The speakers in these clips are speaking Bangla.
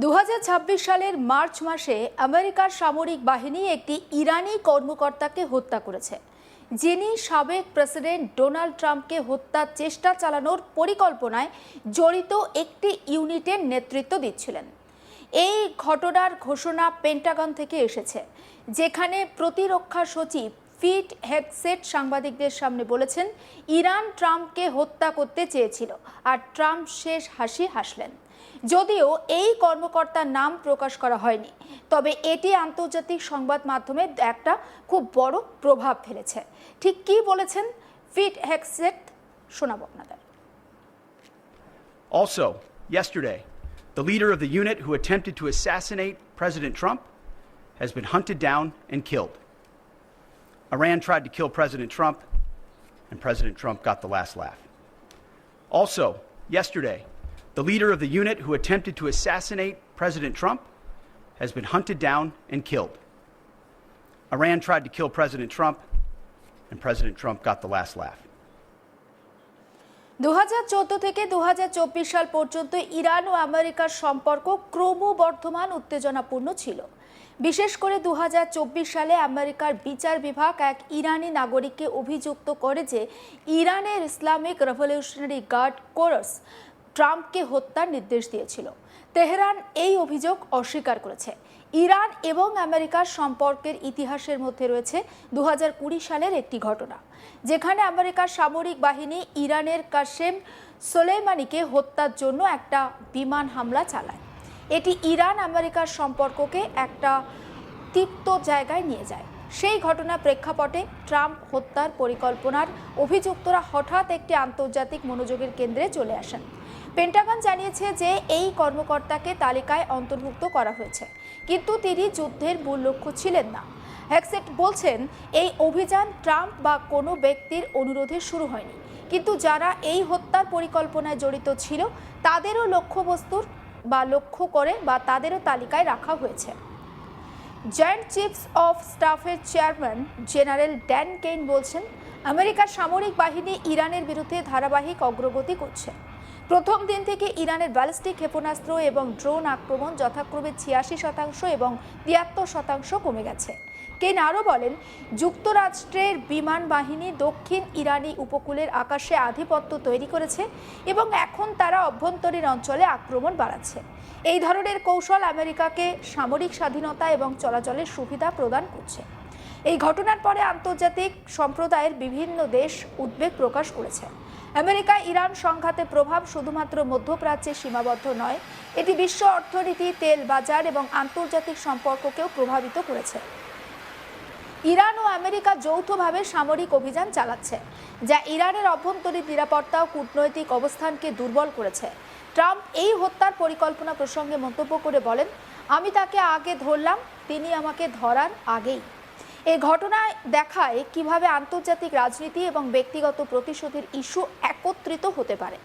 2026 সালের মার্চ মাসে আমেরিকার সামরিক বাহিনী একটি ইরানি কর্মকর্তাকে হত্যা করেছে, যিনি সাবেক প্রেসিডেন্ট ডোনাল্ড ট্রাম্পকে হত্যার চেষ্টা চালানোর পরিকল্পনায় জড়িত একটি ইউনিটের নেতৃত্ব দিচ্ছিলেন। এই ঘটনার ঘোষণা পেন্টাগন থেকে এসেছে, যেখানে প্রতিরক্ষা সচিব পিট হেগসেট সাংবাদিকদের সামনে বলেছেন, ইরান ট্রাম্পকে হত্যা করতে চেয়েছিল আর ট্রাম্প শেষ হাসি হাসলেন। যদিও এই কর্মকর্তার নাম প্রকাশ করা হয়নি, তবে এটি আন্তর্জাতিক সংবাদ মাধ্যমে একটা খুব বড় প্রভাব ফেলেছে। ঠিক কি বলেছেন পিট হেগসেট, শোনাবো আপনাদের। Also, yesterday, the leader of the unit who attempted to assassinate President Trump has been hunted down and killed. Iran tried to kill President Trump, and President Trump got the last laugh. Also, yesterday, the leader of the unit who attempted to assassinate President Trump has been hunted down and killed. Iran tried to kill President Trump, and President Trump got the last laugh. 2014 থেকে 2024 সাল পর্যন্ত ইরান ও আমেরিকার সম্পর্ক ক্রমবর্ধমান উত্তেজনাপূর্ণ ছিল। বিশেষ করে 2024 সালে আমেরিকার বিচার বিভাগ এক ইরানি নাগরিককে অভিযুক্ত করে যে ইরানের ইসলামিক রেভলিউশনারি গার্ড কোরস ট্রাম্পকে হত্যার নির্দেশ দিয়েছিল। তেহরান এই অভিযোগ অস্বীকার করেছে। ইরান এবং আমেরিকার সম্পর্কের ইতিহাসের মধ্যে রয়েছে 2020 সালের একটি ঘটনা, যেখানে আমেরিকার সামরিক বাহিনী ইরানের কাসেম সোলেইমানিকে হত্যার জন্য একটা বিমান হামলা চালায়। এটি ইরান আমেরিকার সম্পর্ককে একটা তিক্ত জায়গায় নিয়ে যায়। সেই ঘটনার প্রেক্ষাপটে ট্রাম্প হত্যার পরিকল্পনার অভিযুক্তরা হঠাৎ একটি আন্তর্জাতিক মনোযোগের কেন্দ্রে চলে আসেন। পেন্টাগন জানিয়েছে যে এই কর্মকর্তাকে তালিকায় অন্তর্ভুক্ত করা হয়েছে, কিন্তু তিনি যুদ্ধের মূল লক্ষ্য ছিলেন না। হেগসেট বলছেন, এই অভিযান ট্রাম্প বা কোনো ব্যক্তির অনুরোধে শুরু হয়নি, কিন্তু যারা এই হত্যার পরিকল্পনায় জড়িত ছিল তাদেরও লক্ষ্য করে বা তাদেরও তালিকায় রাখা হয়েছে। জয়েন্ট চিফস অফ স্টাফের চেয়ারম্যান জেনারেল ড্যান কেইন বলছেন, আমেরিকার সামরিক বাহিনী ইরানের বিরুদ্ধে ধারাবাহিক অগ্রগতি করছে। প্রথম দিন থেকে ইরানের ব্যালিস্টিক ক্ষেপণাস্ত্র এবং ড্রোন আক্রমণ যথাক্রমে 86% এবং 73% কমে গেছে। কেইন আরও বলেন, যুক্তরাষ্ট্রের বিমান বাহিনী দক্ষিণ ইরানি উপকূলের আকাশে আধিপত্য তৈরি করেছে এবং এখন তারা অভ্যন্তরীণ অঞ্চলে আক্রমণ বাড়াচ্ছে। এই ধরনের কৌশল আমেরিকাকে সামরিক স্বাধীনতা এবং চলাচলের সুবিধা প্রদান করছে। এই ঘটনার পরে আন্তর্জাতিক সম্প্রদায়ের বিভিন্ন দেশ উদ্বেগ প্রকাশ করেছে। আমেরিকা ইরান সংঘাতের প্রভাব শুধুমাত্র মধ্যপ্রাচ্যে সীমাবদ্ধ নয়, এটি বিশ্ব অর্থনীতি, তেল বাজার এবং আন্তর্জাতিক সম্পর্ককেও প্রভাবিত করেছে। ইরান ও আমেরিকা যৌথভাবে সামরিক অভিযান চালাচ্ছে, যা ইরানের অভ্যন্তরীণ নিরাপত্তা ও কূটনৈতিক অবস্থানকে দুর্বল করেছে। ট্রাম্প এই হত্যার পরিকল্পনা প্রসঙ্গে মন্তব্য করে বলেন, আমি তাকে আগে ধরলাম, তিনি আমাকে ধরার আগেই। এই ঘটনায় দেখায় কিভাবে আন্তর্জাতিক রাজনীতি এবং ব্যক্তিগত প্রতিশোধের ইস্যু একত্রিত হতে পারে।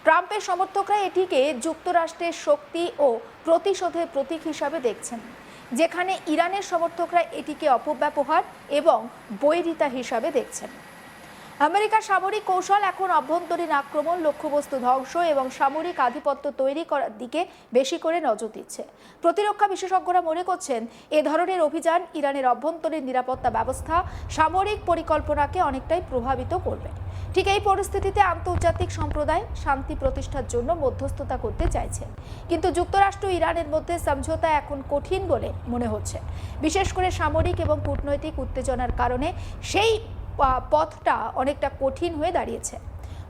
ট্রাম্পের সমর্থকরা এটিকে যুক্তরাষ্ট্রের শক্তি ও প্রতিশোধের প্রতীক হিসাবে দেখছেন, যেখানে ইরানের সমর্থকরা এটিকে অপব্যবহার এবং বৈরিতা হিসাবে দেখছেন। আমেরিকার সামরিক কৌশল এখন অভ্যন্তরীণ আক্রমণ, লক্ষ্যবস্তু ধ্বংস এবং সামরিক আধিপত্য তৈরি করার দিকে বেশি করে নজর দিচ্ছে। প্রতিরক্ষা বিশেষজ্ঞরা মনে করছেন, এ ধরনের অভিযান ইরানের অভ্যন্তরীণ নিরাপত্তা ব্যবস্থা, সামরিক পরিকল্পনাকে অনেকটাই প্রভাবিত করবে। ঠিক এই পরিস্থিতিতে আন্তর্জাতিক সম্প্রদায় শান্তি প্রতিষ্ঠার জন্য মধ্যস্থতা করতে চাইছে, কিন্তু যুক্তরাষ্ট্র ইরানের মধ্যে সমঝোতা এখন কঠিন বলে মনে হচ্ছে, বিশেষ করে সামরিক এবং কূটনৈতিক উত্তেজনার কারণে। সেই পথটা অনেকটা কঠিন হয়ে দাঁড়িয়েছে।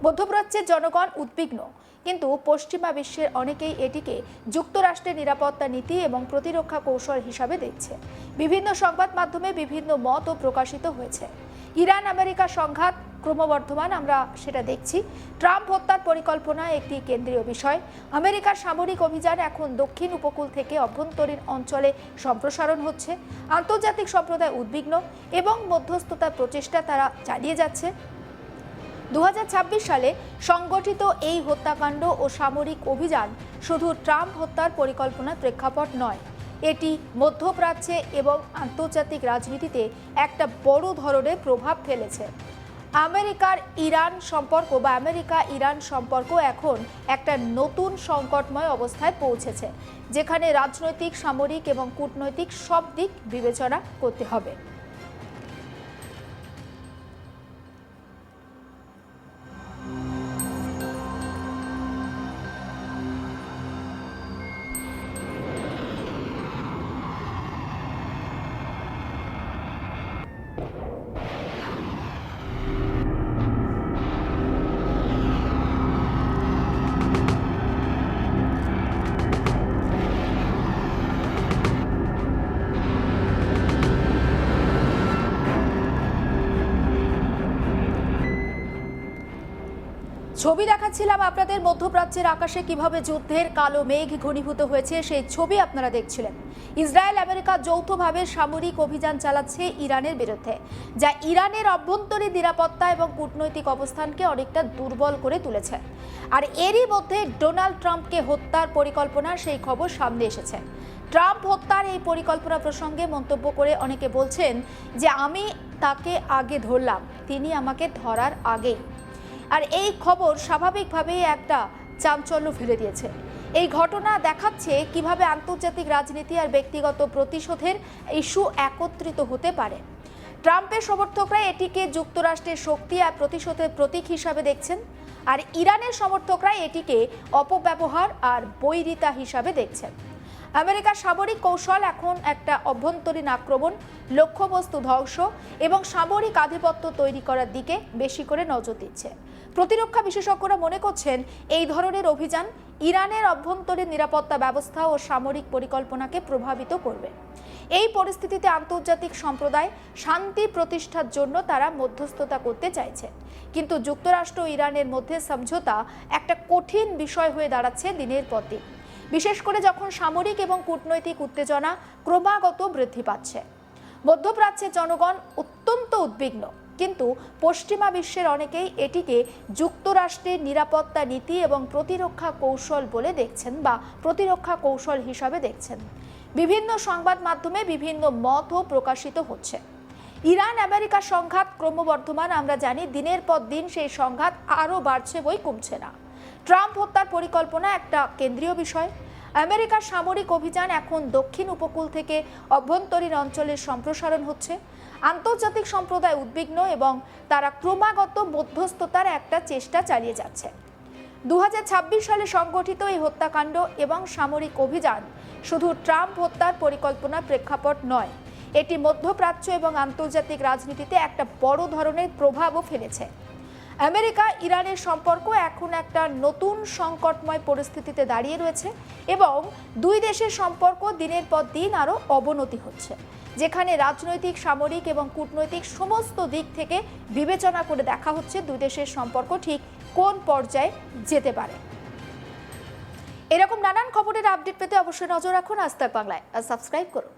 মধ্যপ্রাচ্যের জনগণ উদ্বিগ্ন, কিন্তু পশ্চিমা বিশ্বের অনেকেই এটিকে যুক্তরাষ্ট্রের নিরাপত্তা নীতি এবং প্রতিরক্ষা কৌশল হিসাবে দেখছে। বিভিন্ন সংবাদ মাধ্যমে বিভিন্ন মতও প্রকাশিত হয়েছে। ইরান আমেরিকা সংঘাত ক্রমবর্ধমান, আমরা সেটা দেখছি। ট্রাম্প হত্যার পরিকল্পনা একটি কেন্দ্রীয় বিষয়। আমেরিকার সামরিক অভিযান এখন দক্ষিণ উপকূল থেকে অভ্যন্তরীণ অঞ্চলে সম্প্রসারণ হচ্ছে। আন্তর্জাতিক সম্প্রদায় উদ্বিগ্ন এবং মধ্যস্থতার প্রচেষ্টা তারা চালিয়ে যাচ্ছে। 2026 সালে সংগঠিত এই হত্যাকাণ্ড ও সামরিক অভিযান শুধু ট্রাম্প হত্যার পরিকল্পনার প্রেক্ষাপট নয়, এটি মধ্যপ্রাচ্যে এবং আন্তর্জাতিক রাজনীতিতে একটা বড় ধরনের প্রভাব ফেলেছে। আমেরিকার ইরান সম্পর্ক বা আমেরিকা ইরান সম্পর্ক এখন একটা নতুন সংকটময় অবস্থায় পৌঁছেছে, যেখানে রাজনৈতিক, সামরিক এবং কূটনৈতিক সব দিক বিবেচনা করতে হবে। ছবি দেখাচ্ছিলাম আপনাদের মধ্যপ্রাচ্যের আকাশে কিভাবে যুদ্ধের কালো মেঘ ঘনীভূত হয়েছে, সেই ছবি আপনারা দেখছিলেন। ইসরায়েল আমেরিকা যৌথভাবে সামরিক অভিযান চালাচ্ছে ইরানের বিরুদ্ধে, যা ইরানের অভ্যন্তরীণ নিরাপত্তা এবং কূটনৈতিক অবস্থানকে অনেকটা দুর্বল করে তুলেছে। আর এরই মধ্যে ডোনাল্ড ট্রাম্পকে হত্যার পরিকল্পনা, সেই খবর সামনে এসেছে। ট্রাম্প হত্যার এই পরিকল্পনা প্রসঙ্গে মন্তব্য করে অনেকে বলছেন যে আমি তাকে আগে ধরলাম, তিনি আমাকে ধরার আগেই। আর এই খবর স্বাভাবিকভাবেই একটা চাঞ্চল্য ফেলে দিয়েছে। এই ঘটনা দেখাচ্ছে কিভাবে আন্তর্জাতিক রাজনীতি আর ব্যক্তিগত প্রতিশোধের ইস্যু একত্রিত হতে পারে। ট্রাম্পের সমর্থকরা এটিকে যুক্তরাষ্ট্রের শক্তি আর প্রতিশোধের প্রতীক হিসাবে দেখছেন, আর ইরানের সমর্থকরা এটিকে অপব্যবহার আর বৈরিতা হিসাবে দেখছেন। আমেরিকার সামরিক কৌশল এখন একটা অভ্যন্তরীণ আক্রমণ, লক্ষ্যবস্তু ধ্বংস এবং সামরিক আধিপত্য তৈরি করার দিকে বেশি করে নজর দিচ্ছে। প্রতিরক্ষা বিশেষজ্ঞরা মনে করছেন এই ধরনের অভিযান ইরানের অভ্যন্তরীণ নিরাপত্তা ব্যবস্থা ও সামরিক পরিকল্পনাকে প্রভাবিত করবে। এই পরিস্থিতিতে আন্তর্জাতিক সম্প্রদায় শান্তি প্রতিষ্ঠার জন্য তারা মধ্যস্থতা করতে চাইছে, কিন্তু যুক্তরাষ্ট্র ও ইরানের মধ্যে সমঝোতা একটা কঠিন বিষয় হয়ে দাঁড়াচ্ছে দিনের পর দিন, বিশেষ করে যখন সামরিক এবং কূটনৈতিক উত্তেজনা ক্রমাগত বৃদ্ধি পাচ্ছে। মধ্যপ্রাচ্যের জনগণ অত্যন্ত উদ্বিগ্ন, কিন্তু পশ্চিমা বিশ্বের অনেকেই এটিকে যুক্তরাষ্ট্রের নিরাপত্তা নীতি এবং প্রতিরক্ষা কৌশল বলে দেখছেন বা প্রতিরক্ষা কৌশল হিসাবে দেখছেন। বিভিন্ন সংবাদ মাধ্যমে বিভিন্ন মতও প্রকাশিত হচ্ছে। ইরান আমেরিকা সংঘাত ক্রমবর্ধমান, আমরা জানি দিনের পর দিন সেই সংঘাত আরও বাড়ছে, বই কমছে না। ট্রাম্প হত্যার পরিকল্পনা একটা কেন্দ্রীয় বিষয়। আমেরিকার সামরিক অভিযান এখন দক্ষিণ উপকূল থেকে অভ্যন্তরীণ অঞ্চলের সম্প্রসারণ হচ্ছে। আন্তর্জাতিক সম্প্রদায় উদ্বিগ্ন এবং তারা ক্রমাগত মধ্যস্থতার একটা চেষ্টা চালিয়ে যাচ্ছে। 2026 সালে সংগঠিত এই হত্যাকাণ্ড এবং সামরিক অভিযান শুধু ট্রাম্প হত্যার পরিকল্পনার প্রেক্ষাপট নয়, এটি মধ্যপ্রাচ্য এবং আন্তর্জাতিক রাজনীতিতে একটা বড় ধরনের প্রভাবও ফেলেছে। আমেরিকা ইরানের সম্পর্ক এখন একটা নতুন সংকটময় পরিস্থিতিতে দাঁড়িয়ে রয়েছে এবং দুই দেশের সম্পর্ক দিনের পর দিন আরও অবনতি হচ্ছে, যেখানে রাজনৈতিক, সামরিক এবং কূটনৈতিক সমস্ত দিক থেকে বিবেচনা করে দেখা হচ্ছে দুই দেশের সম্পর্ক ঠিক কোন পর্যায়ে যেতে পারে। এরকম নানান খবরের আপডেট পেতে অবশ্যই নজর রাখুন আজ তাক বাংলায় আর সাবস্ক্রাইব করুন।